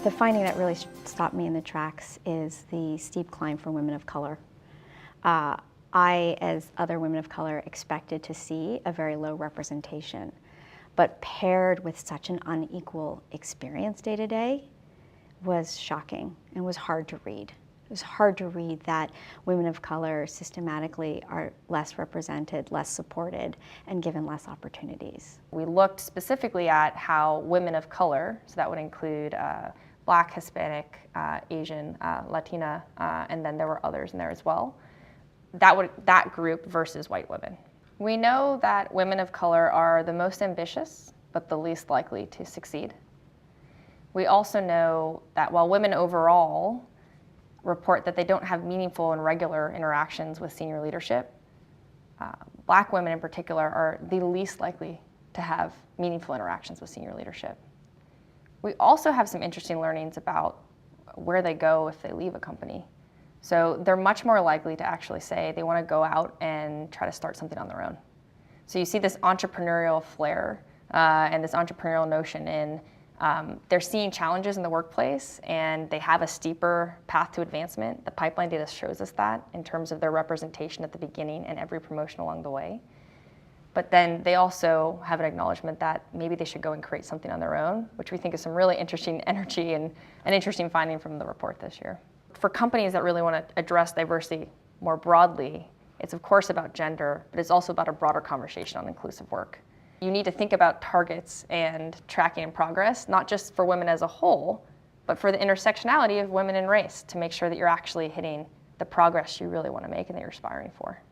The finding that really stopped me in the tracks is the steep climb for women of color. I, as other women of color, expected to see a very low representation, but paired with such an unequal experience day to day was shocking and was hard to read. It was hard to read that women of color systematically are less represented, less supported, and given less opportunities. We looked specifically at how women of color, so that would include Black, Hispanic, Asian, Latina, and then there were others in there as well, that group versus white women. We know that women of color are the most ambitious, but the least likely to succeed. We also know that while women overall report that they don't have meaningful and regular interactions with senior leadership, Black women in particular are the least likely to have meaningful interactions with senior leadership. We also have some interesting learnings about where they go if they leave a company. So they're much more likely to actually say they want to go out and try to start something on their own. So you see this entrepreneurial flair and this entrepreneurial notion in they're seeing challenges in the workplace and they have a steeper path to advancement. The pipeline data shows us that in terms of their representation at the beginning and every promotion along the way. But then they also have an acknowledgement that maybe they should go and create something on their own, which we think is some really interesting energy and an interesting finding from the report this year. For companies that really want to address diversity more broadly, it's of course about gender, but it's also about a broader conversation on inclusive work. You need to think about targets and tracking and progress, not just for women as a whole, but for the intersectionality of women and race to make sure that you're actually hitting the progress you really want to make and that you're aspiring for.